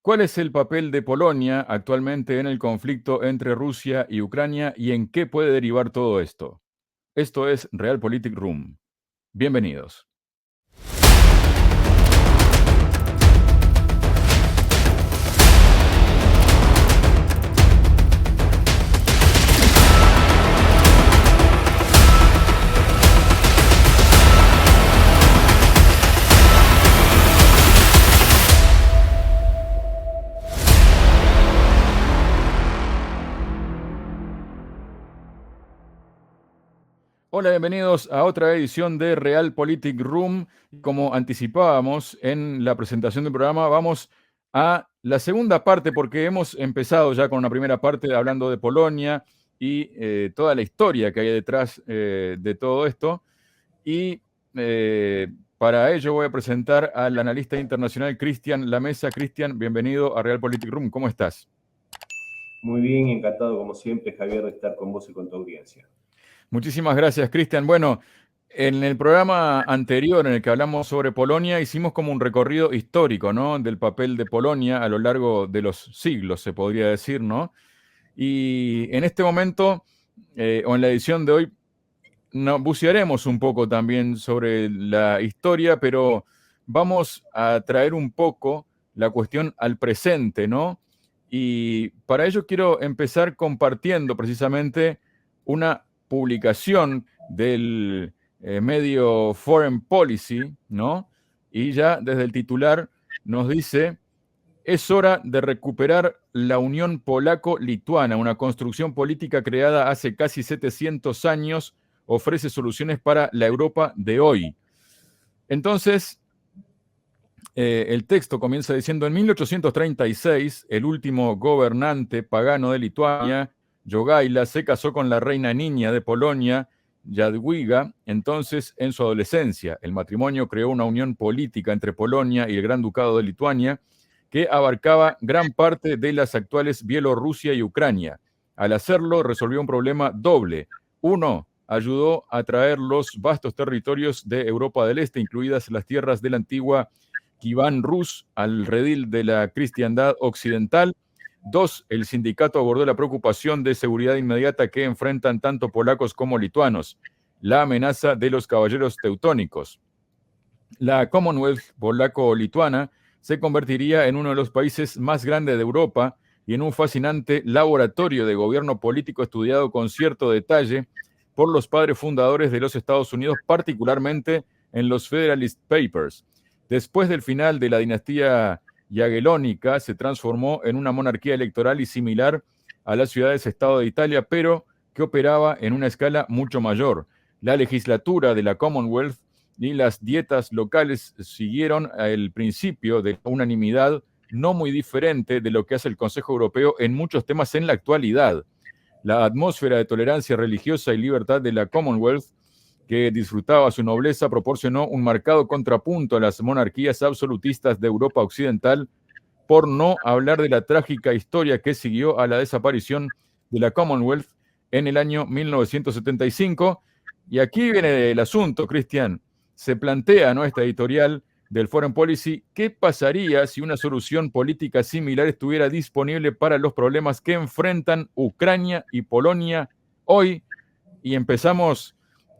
¿Cuál es el papel de Polonia actualmente en el conflicto entre Rusia y Ucrania y en qué puede derivar todo esto? Esto es Realpolitik Room. Bienvenidos. Hola, bienvenidos a otra edición de Realpolitik Room. Como anticipábamos en la presentación del programa, vamos a la segunda parte porque hemos empezado ya con una primera parte hablando de Polonia y toda la historia que hay detrás de todo esto. Y para ello voy a presentar al analista internacional Cristian Lamesa. Cristian, bienvenido a Realpolitik Room. ¿Cómo estás? Muy bien, encantado como siempre, Javier, de estar con vos y con tu audiencia. Muchísimas gracias, Cristian. Bueno, en el programa anterior en el que hablamos sobre Polonia, hicimos como un recorrido histórico, ¿no? Del papel de Polonia a lo largo de los siglos, se podría decir, ¿no? Y en este momento, o en la edición de hoy, bucearemos un poco también sobre la historia, pero vamos a traer un poco la cuestión al presente, ¿no? Y para ello quiero empezar compartiendo precisamente una publicación del medio Foreign Policy, ¿no? Y ya desde el titular nos dice: es hora de recuperar la Unión Polaco-Lituana, una construcción política creada hace casi 700 años, ofrece soluciones para la Europa de hoy. Entonces, el texto comienza diciendo: en 1836, el último gobernante pagano de Lituania, Jogaila, se casó con la reina niña de Polonia, Jadwiga, entonces en su adolescencia. El matrimonio creó una unión política entre Polonia y el Gran Ducado de Lituania que abarcaba gran parte de las actuales Bielorrusia y Ucrania. Al hacerlo, resolvió un problema doble. Uno, ayudó a traer los vastos territorios de Europa del Este, incluidas las tierras de la antigua Kiván Rus, al redil de la cristiandad occidental. Dos, el sindicato abordó la preocupación de seguridad inmediata que enfrentan tanto polacos como lituanos, la amenaza de los caballeros teutónicos. La Commonwealth polaco-lituana se convertiría en uno de los países más grandes de Europa y en un fascinante laboratorio de gobierno político estudiado con cierto detalle por los padres fundadores de los Estados Unidos, particularmente en los Federalist Papers. Después del final de la dinastía Jagellónica, se transformó en una monarquía electoral y similar a las ciudades-estado de Italia, pero que operaba en una escala mucho mayor. La legislatura de la Commonwealth y las dietas locales siguieron el principio de unanimidad no muy diferente de lo que hace el Consejo Europeo en muchos temas en la actualidad. La atmósfera de tolerancia religiosa y libertad de la Commonwealth, que disfrutaba su nobleza, proporcionó un marcado contrapunto a las monarquías absolutistas de Europa Occidental, por no hablar de la trágica historia que siguió a la desaparición de la Commonwealth en el año 1975. Y aquí viene el asunto, Cristian. Se plantea, ¿no?, esta editorial del Foreign Policy: ¿qué pasaría si una solución política similar estuviera disponible para los problemas que enfrentan Ucrania y Polonia hoy? Y empezamos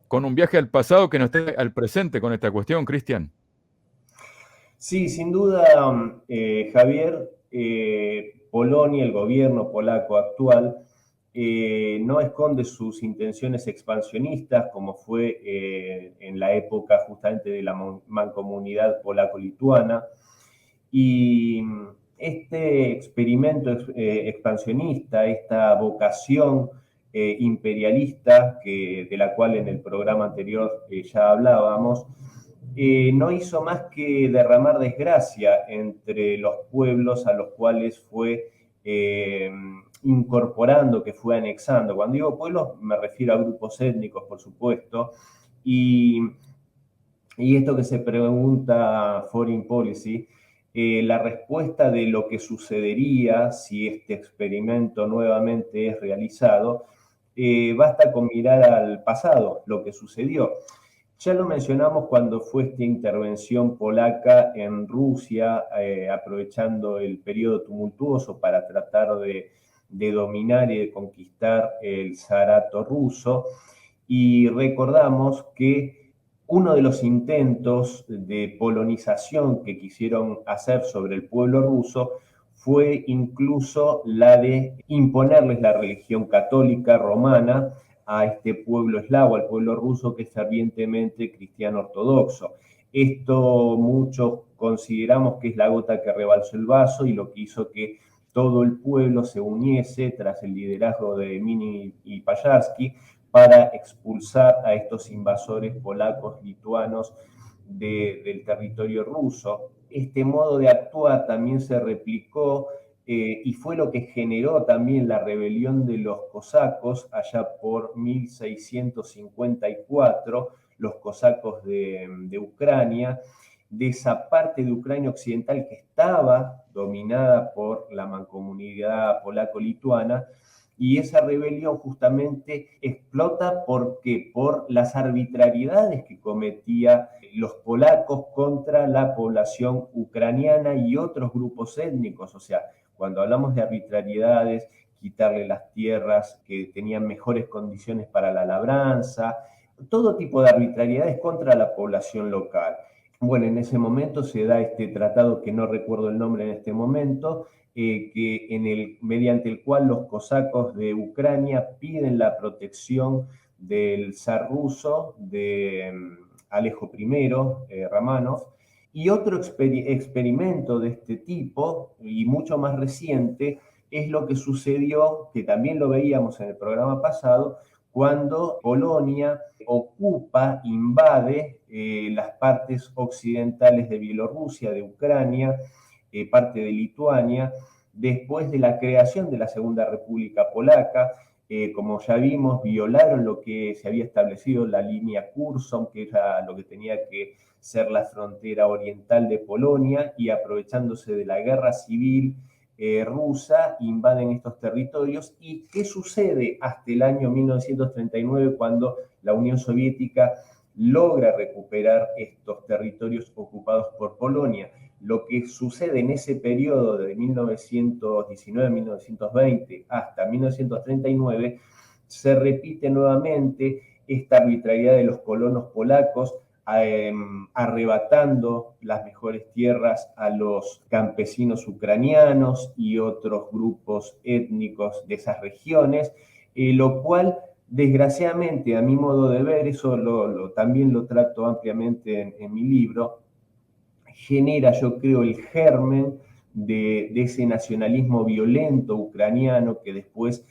con un viaje al pasado que nos trae al presente con esta cuestión, Cristian. Sí, sin duda, Javier, Polonia, el gobierno polaco actual, no esconde sus intenciones expansionistas, como fue en la época justamente de la mancomunidad polaco-lituana. Y este experimento expansionista, esta vocación imperialista, de la cual en el programa anterior ya hablábamos, no hizo más que derramar desgracia entre los pueblos a los cuales fue incorporando, que fue anexando. Cuando digo pueblos me refiero a grupos étnicos, por supuesto, y esto que se pregunta Foreign Policy, la respuesta de lo que sucedería si este experimento nuevamente es realizado, basta con mirar al pasado, lo que sucedió. Ya lo mencionamos cuando fue esta intervención polaca en Rusia, aprovechando el periodo tumultuoso para tratar de dominar y de conquistar el Zarato ruso. Y recordamos que uno de los intentos de polonización que quisieron hacer sobre el pueblo ruso fue incluso la de imponerles la religión católica romana a este pueblo eslavo, al pueblo ruso que es fervientemente cristiano ortodoxo. Esto muchos consideramos que es la gota que rebalsó el vaso y lo que hizo que todo el pueblo se uniese tras el liderazgo de Mini y Pajarski para expulsar a estos invasores polacos, lituanos del territorio ruso. Este modo de actuar también se replicó y fue lo que generó también la rebelión de los cosacos allá por 1654, los cosacos de Ucrania, de esa parte de Ucrania occidental que estaba dominada por la mancomunidad polaco-lituana, y esa rebelión justamente explota porque por las arbitrariedades que cometía los polacos contra la población ucraniana y otros grupos étnicos. O sea, cuando hablamos de arbitrariedades, quitarle las tierras que tenían mejores condiciones para la labranza, todo tipo de arbitrariedades contra la población local. Bueno, en ese momento se da este tratado que no recuerdo el nombre en este momento, mediante el cual los cosacos de Ucrania piden la protección del zar ruso, de Alejo I, Ramanov, y otro experimento de este tipo, y mucho más reciente, es lo que sucedió, que también lo veíamos en el programa pasado, cuando Polonia ocupa, invade las partes occidentales de Bielorrusia, de Ucrania, parte de Lituania, después de la creación de la Segunda República Polaca. Como ya vimos, violaron lo que se había establecido, la línea Curzon, que era lo que tenía que ser la frontera oriental de Polonia, y aprovechándose de la guerra civil rusa, invaden estos territorios. ¿Y qué sucede hasta el año 1939, cuando la Unión Soviética logra recuperar estos territorios ocupados por Polonia? Lo que sucede en ese periodo de 1919-1920 hasta 1939, se repite nuevamente esta arbitrariedad de los colonos polacos, arrebatando las mejores tierras a los campesinos ucranianos y otros grupos étnicos de esas regiones, lo cual desgraciadamente, a mi modo de ver, eso también lo trato ampliamente en mi libro, genera, yo creo, el germen de ese nacionalismo violento ucraniano que después,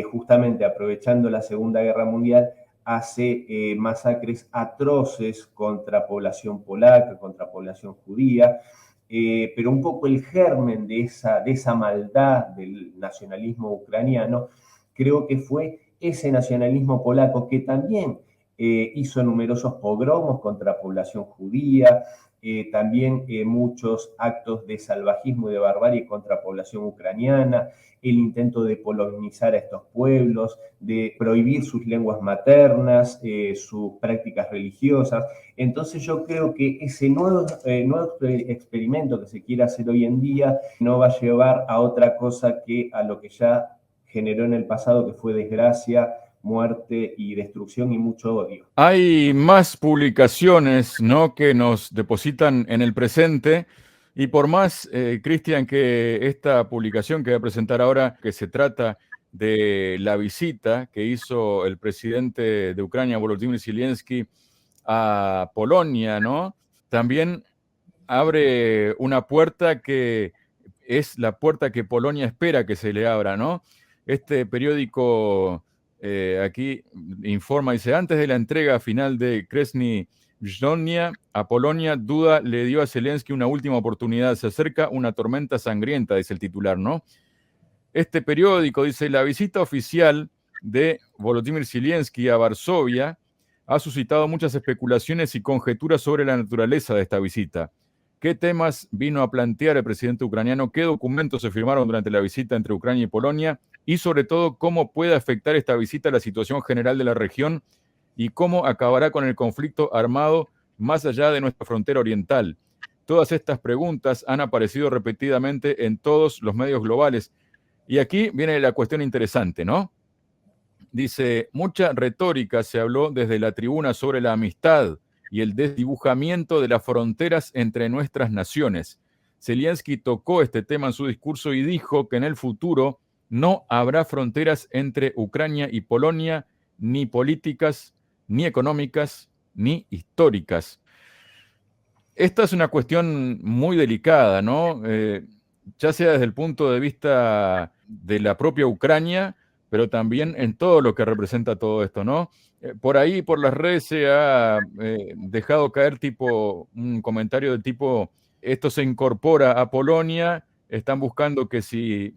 justamente aprovechando la Segunda Guerra Mundial, hace masacres atroces contra población polaca, contra población judía, pero un poco el germen de esa maldad del nacionalismo ucraniano, creo que fue ese nacionalismo polaco que también hizo numerosos pogromos contra población judía, también muchos actos de salvajismo y de barbarie contra población ucraniana, el intento de polonizar a estos pueblos, de prohibir sus lenguas maternas, sus prácticas religiosas. Entonces yo creo que ese nuevo experimento que se quiere hacer hoy en día no va a llevar a otra cosa que a lo que ya generó en el pasado, que fue desgracia, muerte y destrucción y mucho odio. Hay más publicaciones, ¿no?, que nos depositan en el presente, y por más, Cristian, que esta publicación que voy a presentar ahora, que se trata de la visita que hizo el presidente de Ucrania, Volodymyr Zelensky, a Polonia, ¿no?, también abre una puerta que es la puerta que Polonia espera que se le abra, ¿no? Este periódico aquí informa, dice, antes de la entrega final de Kresny Wrzonia a Polonia, Duda le dio a Zelensky una última oportunidad. Se acerca una tormenta sangrienta, dice el titular, ¿no? Este periódico dice, la visita oficial de Volodymyr Zelensky a Varsovia ha suscitado muchas especulaciones y conjeturas sobre la naturaleza de esta visita. ¿Qué temas vino a plantear el presidente ucraniano? ¿Qué documentos se firmaron durante la visita entre Ucrania y Polonia? Y sobre todo, ¿cómo puede afectar esta visita a la situación general de la región y cómo acabará con el conflicto armado más allá de nuestra frontera oriental. Todas estas preguntas han aparecido repetidamente en todos los medios globales. Y aquí viene la cuestión interesante, ¿no? Dice, mucha retórica se habló desde la tribuna sobre la amistad y el desdibujamiento de las fronteras entre nuestras naciones. Zelensky tocó este tema en su discurso y dijo que en el futuro no habrá fronteras entre Ucrania y Polonia, ni políticas, ni económicas, ni históricas. Esta es una cuestión muy delicada, ¿no? Ya sea desde el punto de vista de la propia Ucrania, pero también en todo lo que representa todo esto, ¿no? Por ahí, por las redes, se ha dejado caer un comentario de tipo, esto se incorpora a Polonia, están buscando que si,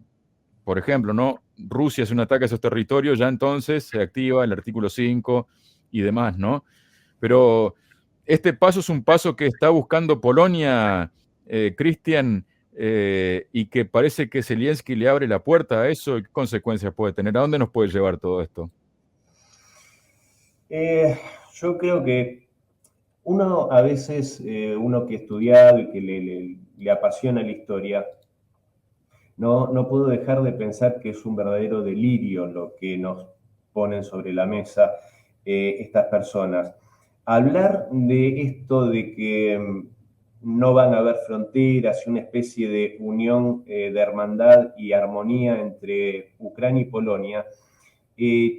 por ejemplo, ¿no? Rusia hace un ataque a esos territorios, ya entonces se activa el artículo 5 y demás, ¿no? Pero este paso es un paso que está buscando Polonia, Cristian, y que parece que Zelensky le abre la puerta a eso. ¿Qué consecuencias puede tener? ¿A dónde nos puede llevar todo esto? Yo creo que uno a veces, uno que ha estudiado y que le apasiona la historia, no puedo dejar de pensar que es un verdadero delirio lo que nos ponen sobre la mesa estas personas. Hablar de esto de que no van a haber fronteras y una especie de unión de hermandad y armonía entre Ucrania y Polonia,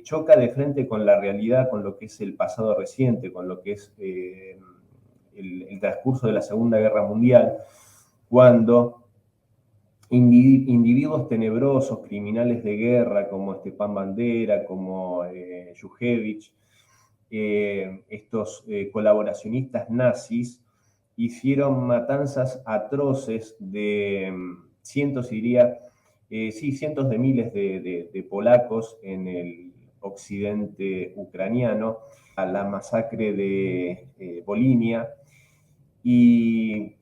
choca de frente con la realidad, con lo que es el pasado reciente, con lo que es el transcurso de la Segunda Guerra Mundial, cuando individuos tenebrosos, criminales de guerra como Stepan Bandera, como Yushevich, estos colaboracionistas nazis, hicieron matanzas atroces de cientos, diría, sí, cientos de miles de polacos en el occidente ucraniano, a la masacre de Volhynia, y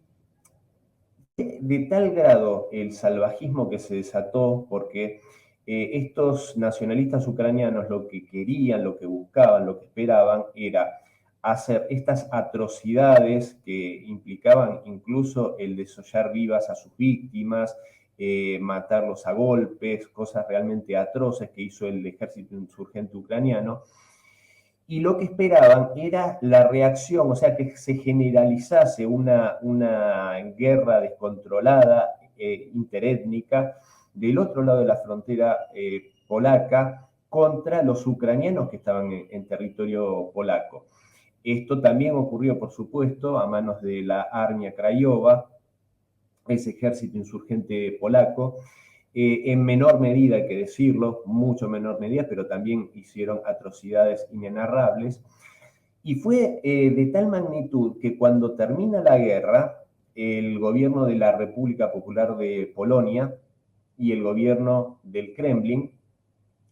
de tal grado el salvajismo que se desató, porque estos nacionalistas ucranianos lo que querían, lo que buscaban, lo que esperaban era hacer estas atrocidades que implicaban incluso el desollar vivas a sus víctimas, matarlos a golpes, cosas realmente atroces que hizo el ejército insurgente ucraniano, y lo que esperaban era la reacción, o sea, que se generalizase una guerra descontrolada, interétnica, del otro lado de la frontera polaca contra los ucranianos que estaban en territorio polaco. Esto también ocurrió, por supuesto, a manos de la Armia Krajowa, ese ejército insurgente polaco, en menor medida, hay que decirlo, mucho menor medida, pero también hicieron atrocidades inenarrables. Y fue de tal magnitud que cuando termina la guerra, el gobierno de la República Popular de Polonia y el gobierno del Kremlin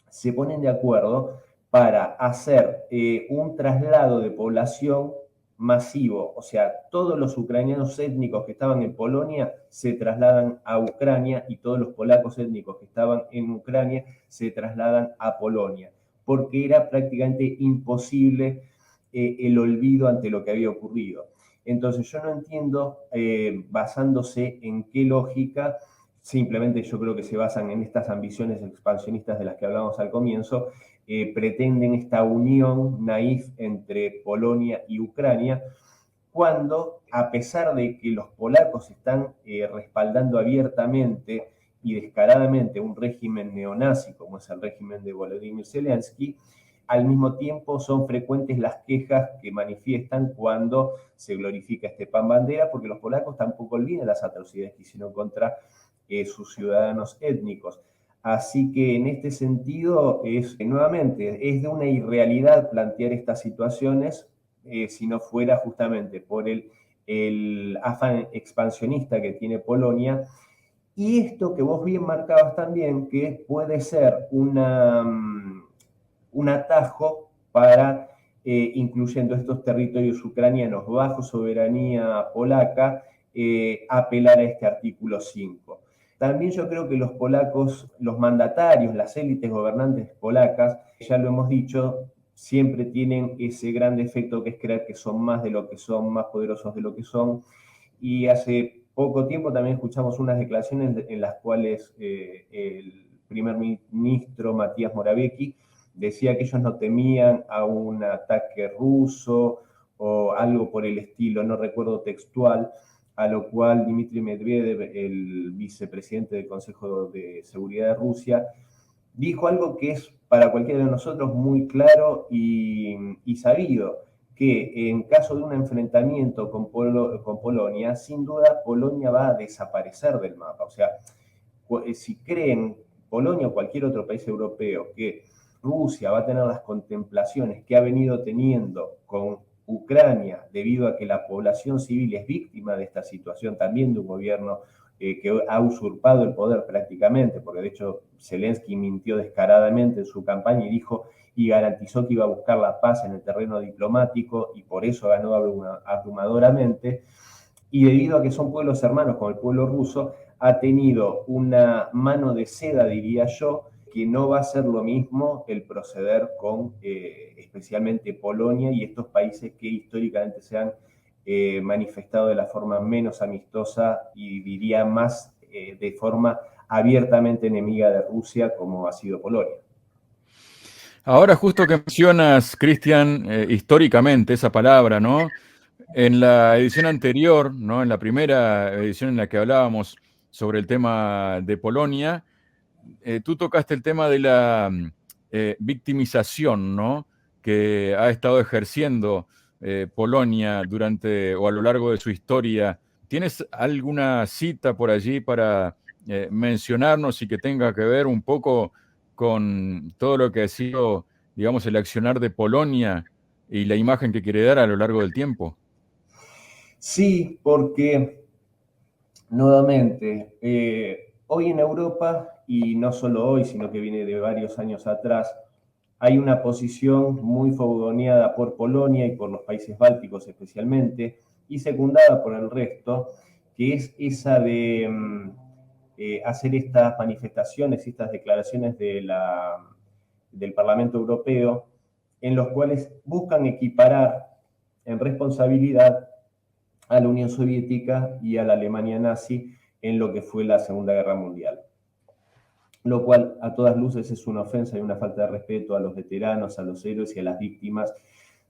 se ponen de acuerdo para hacer un traslado de población masivo, o sea, todos los ucranianos étnicos que estaban en Polonia se trasladan a Ucrania y todos los polacos étnicos que estaban en Ucrania se trasladan a Polonia, porque era prácticamente imposible el olvido ante lo que había ocurrido. Entonces yo no entiendo, basándose en qué lógica, simplemente yo creo que se basan en estas ambiciones expansionistas de las que hablamos al comienzo, pretenden esta unión naif entre Polonia y Ucrania, cuando, a pesar de que los polacos están respaldando abiertamente y descaradamente un régimen neonazi, como es el régimen de Volodymyr Zelensky, al mismo tiempo son frecuentes las quejas que manifiestan cuando se glorifica Stepan Bandera, porque los polacos tampoco olvidan las atrocidades que hicieron contra sus ciudadanos étnicos. Así que en este sentido, nuevamente, es de una irrealidad plantear estas situaciones si no fuera justamente por el afán expansionista que tiene Polonia. Y esto que vos bien marcabas también, que puede ser un atajo para, incluyendo estos territorios ucranianos bajo soberanía polaca, apelar a este artículo 5. También yo creo que los polacos, los mandatarios, las élites gobernantes polacas, ya lo hemos dicho, siempre tienen ese gran defecto que es creer que son más de lo que son, más poderosos de lo que son. Y hace poco tiempo también escuchamos unas declaraciones en las cuales el primer ministro Matías Morawiecki decía que ellos no temían a un ataque ruso o algo por el estilo, no recuerdo textual, a lo cual Dmitry Medvedev, el vicepresidente del Consejo de Seguridad de Rusia, dijo algo que es para cualquiera de nosotros muy claro y sabido, que en caso de un enfrentamiento con Polonia, sin duda Polonia va a desaparecer del mapa. O sea, si creen Polonia o cualquier otro país europeo que Rusia va a tener las contemplaciones que ha venido teniendo con Ucrania debido a que la población civil es víctima de esta situación, también de un gobierno que ha usurpado el poder prácticamente, porque de hecho Zelensky mintió descaradamente en su campaña y dijo y garantizó que iba a buscar la paz en el terreno diplomático y por eso ganó abrumadoramente. Y debido a que son pueblos hermanos como el pueblo ruso, ha tenido una mano de seda, diría yo, que no va a ser lo mismo el proceder con especialmente Polonia y estos países que históricamente se han manifestado de la forma menos amistosa y diría más de forma abiertamente enemiga de Rusia como ha sido Polonia. Ahora justo que mencionas, Cristian, históricamente esa palabra, ¿no? En la edición anterior, ¿no? En la primera edición en la que hablábamos sobre el tema de Polonia, tú tocaste el tema de la victimización, ¿no? Que ha estado ejerciendo Polonia durante o a lo largo de su historia. ¿Tienes alguna cita por allí para mencionarnos y que tenga que ver un poco con todo lo que ha sido, digamos, el accionar de Polonia y la imagen que quiere dar a lo largo del tiempo? Sí, porque nuevamente, hoy en Europa, y no solo hoy, sino que viene de varios años atrás, hay una posición muy fogoneada por Polonia y por los países bálticos especialmente, y secundada por el resto, que es esa de hacer estas manifestaciones, estas declaraciones del Parlamento Europeo, en los cuales buscan equiparar en responsabilidad a la Unión Soviética y a la Alemania nazi en lo que fue la Segunda Guerra Mundial. Lo cual a todas luces es una ofensa y una falta de respeto a los veteranos, a los héroes y a las víctimas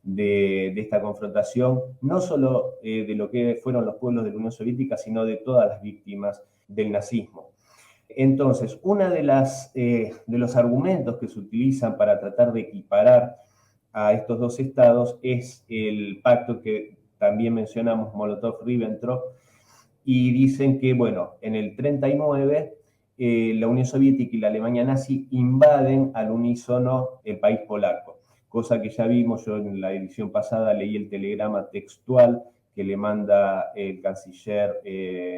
de esta confrontación, no solo de lo que fueron los pueblos de la Unión Soviética, sino de todas las víctimas del nazismo. Entonces, uno de los argumentos que se utilizan para tratar de equiparar a estos dos estados es el pacto que también mencionamos, Molotov-Ribbentrop, y dicen que, bueno, en el 39 la Unión Soviética y la Alemania nazi invaden al unísono el país polaco, cosa que ya vimos, yo en la edición pasada leí el telegrama textual que le manda el canciller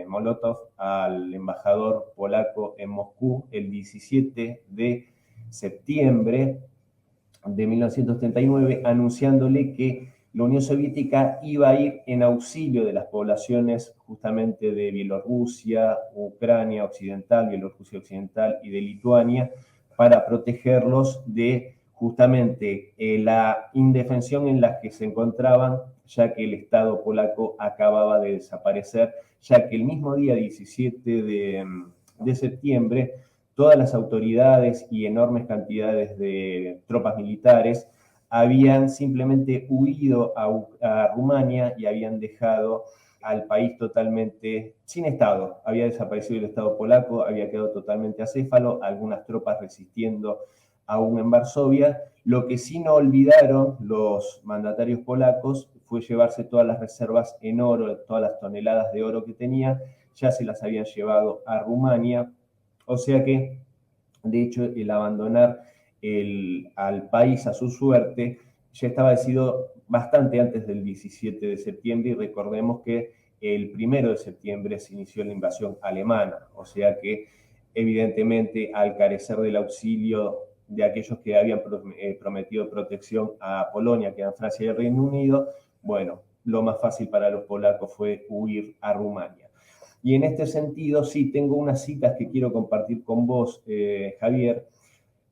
Molotov al embajador polaco en Moscú el 17 de septiembre de 1939, anunciándole que la Unión Soviética iba a ir en auxilio de las poblaciones justamente de Bielorrusia, Ucrania Occidental, Bielorrusia Occidental y de Lituania para protegerlos de justamente la indefensión en la que se encontraban, ya que el Estado polaco acababa de desaparecer, ya que el mismo día 17 de septiembre todas las autoridades y enormes cantidades de tropas militares habían simplemente huido a Rumania y habían dejado al país totalmente sin Estado. Había desaparecido el Estado polaco, había quedado totalmente acéfalo, algunas tropas resistiendo aún en Varsovia. Lo que sí no olvidaron los mandatarios polacos fue llevarse todas las reservas en oro, todas las toneladas de oro que tenía, ya se las habían llevado a Rumania. O sea que, de hecho, el abandonar al país a su suerte ya estaba decidido bastante antes del 17 de septiembre y recordemos que el 1 de septiembre se inició la invasión alemana, o sea que evidentemente al carecer del auxilio de aquellos que habían prometido protección a Polonia, que eran Francia y el Reino Unido, bueno, lo más fácil para los polacos fue huir a Rumania. Y en este sentido, sí, tengo unas citas que quiero compartir con vos, Javier,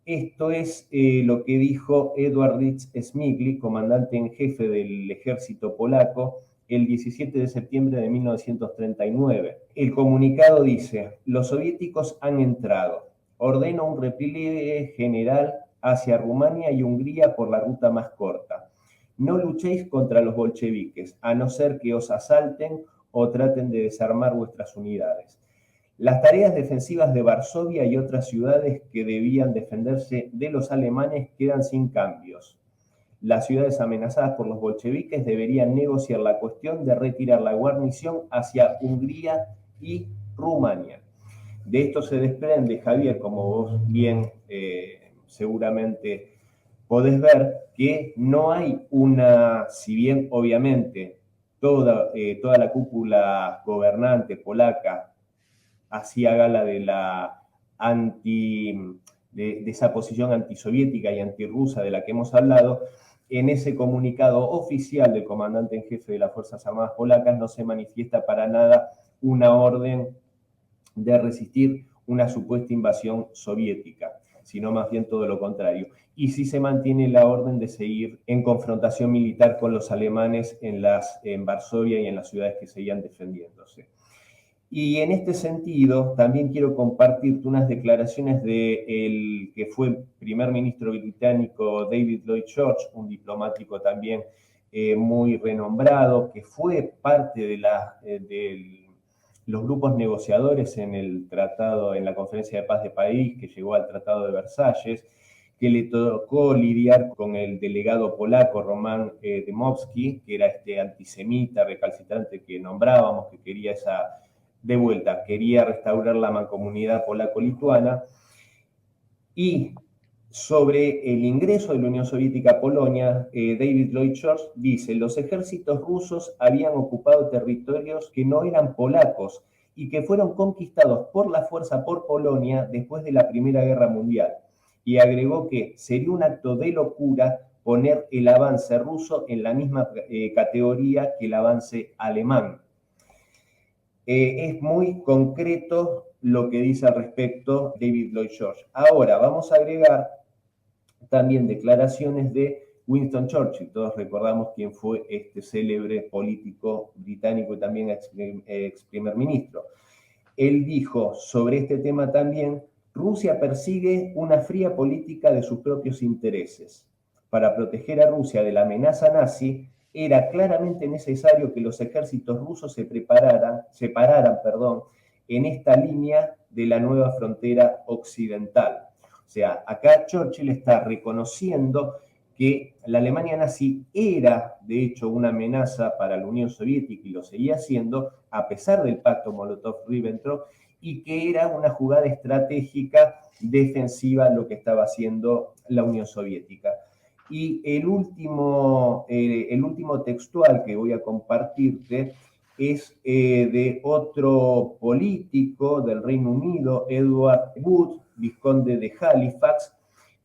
Esto es lo que dijo Edward Smigli, comandante en jefe del ejército polaco, el 17 de septiembre de 1939. El comunicado dice: los soviéticos han entrado. Ordeno un repliegue general hacia Rumania y Hungría por la ruta más corta. No luchéis contra los bolcheviques, a no ser que os asalten o traten de desarmar vuestras unidades. Las tareas defensivas de Varsovia y otras ciudades que debían defenderse de los alemanes quedan sin cambios. Las ciudades amenazadas por los bolcheviques deberían negociar la cuestión de retirar la guarnición hacia Hungría y Rumania. De esto se desprende, Javier, como vos bien seguramente podés ver, que no hay si bien obviamente toda la cúpula gobernante polaca hacía gala de la de esa posición antisoviética y antirrusa de la que hemos hablado, en ese comunicado oficial del comandante en jefe de las Fuerzas Armadas polacas no se manifiesta para nada una orden de resistir una supuesta invasión soviética, sino más bien todo lo contrario. Y sí se mantiene la orden de seguir en confrontación militar con los alemanes en Varsovia y en las ciudades que seguían defendiéndose. Y en este sentido, también quiero compartirte unas declaraciones del que fue primer ministro británico David Lloyd George, un diplomático también muy renombrado, que fue parte de los grupos negociadores en el tratado, en la Conferencia de Paz de París, que llegó al Tratado de Versalles, que le tocó lidiar con el delegado polaco Roman Dmowski, que era este antisemita recalcitrante que nombrábamos, que quería quería restaurar la mancomunidad polaco-lituana. Y sobre el ingreso de la Unión Soviética a Polonia, David Lloyd George dice: los ejércitos rusos habían ocupado territorios que no eran polacos y que fueron conquistados por la fuerza por Polonia después de la Primera Guerra Mundial. Y agregó que sería un acto de locura poner el avance ruso en la misma categoría que el avance alemán. Es muy concreto lo que dice al respecto David Lloyd George. Ahora vamos a agregar también declaraciones de Winston Churchill. Todos recordamos quién fue este célebre político británico y también ex primer ministro. Él dijo sobre este tema también: Rusia persigue una fría política de sus propios intereses. Para proteger a Rusia de la amenaza nazi, era claramente necesario que los ejércitos rusos se pararan, en esta línea de la nueva frontera occidental. O sea, acá Churchill está reconociendo que la Alemania nazi era, de hecho, una amenaza para la Unión Soviética y lo seguía siendo, a pesar del pacto Molotov-Ribbentrop, y que era una jugada estratégica defensiva lo que estaba haciendo la Unión Soviética. Y el último textual que voy a compartirte es de otro político del Reino Unido, Edward Wood, vizconde de Halifax,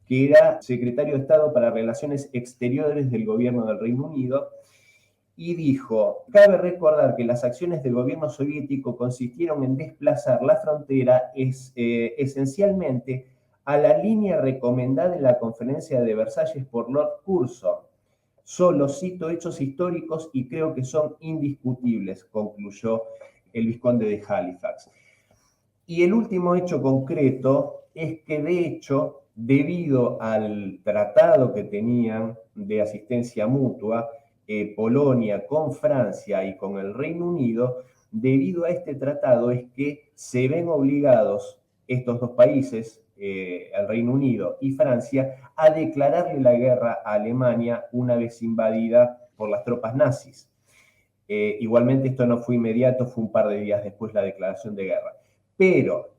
que era secretario de Estado para Relaciones Exteriores del gobierno del Reino Unido, y dijo: cabe recordar que las acciones del gobierno soviético consistieron en desplazar la frontera esencialmente a la línea recomendada en la conferencia de Versalles por Lord Curzon. Solo cito hechos históricos y creo que son indiscutibles, concluyó el vizconde de Halifax. Y el último hecho concreto es que, de hecho, debido al tratado que tenían de asistencia mutua, Polonia con Francia y con el Reino Unido, debido a este tratado es que se ven obligados estos dos países, el Reino Unido y Francia, a declararle la guerra a Alemania una vez invadida por las tropas nazis. Igualmente esto no fue inmediato, fue un par de días después la declaración de guerra. Pero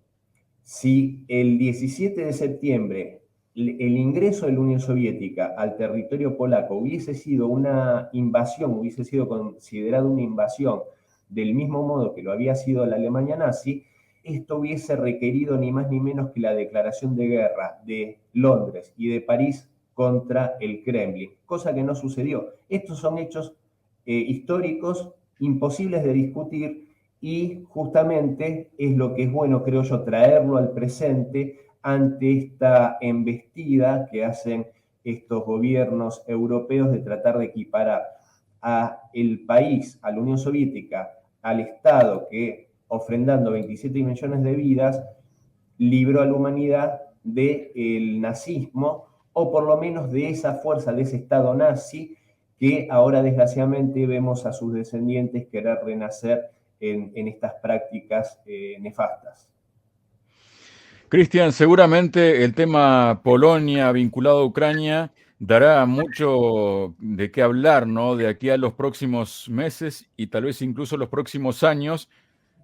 si el 17 de septiembre el ingreso de la Unión Soviética al territorio polaco hubiese sido una invasión, hubiese sido considerado una invasión del mismo modo que lo había sido la Alemania nazi, esto hubiese requerido ni más ni menos que la declaración de guerra de Londres y de París contra el Kremlin, cosa que no sucedió. Estos son hechos históricos imposibles de discutir y justamente es lo que es bueno, creo yo, traerlo al presente ante esta embestida que hacen estos gobiernos europeos de tratar de equiparar a el país, a la Unión Soviética, al Estado que, ofrendando 27 millones de vidas, libró a la humanidad del nazismo, o por lo menos de esa fuerza, de ese Estado nazi, que ahora desgraciadamente vemos a sus descendientes querer renacer en estas prácticas nefastas. Cristian, seguramente el tema Polonia vinculado a Ucrania dará mucho de qué hablar, ¿no? De aquí a los próximos meses y tal vez incluso los próximos años.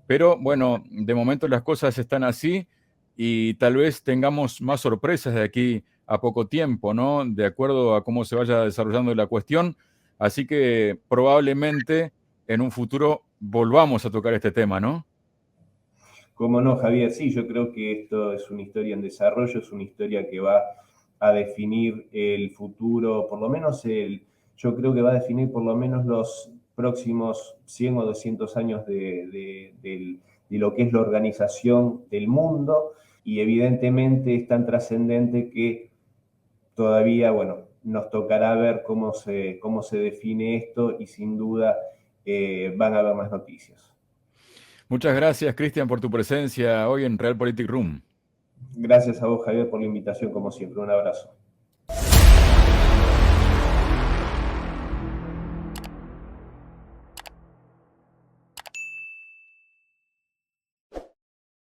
Pero bueno, de momento las cosas están así y tal vez tengamos más sorpresas de aquí a poco tiempo, ¿no? De acuerdo a cómo se vaya desarrollando la cuestión. Así que probablemente en un futuro volvamos a tocar este tema, ¿no? Como no, Javier, sí, yo creo que esto es una historia en desarrollo, es una historia que va a definir el futuro, por lo menos yo creo que va a definir por lo menos los próximos 100 o 200 años de lo que es la organización del mundo, y evidentemente es tan trascendente que todavía, bueno, nos tocará ver cómo se define esto, y sin duda van a haber más noticias. Muchas gracias, Cristian, por tu presencia hoy en Realpolitik Room. Gracias a vos, Javier, por la invitación, como siempre. Un abrazo.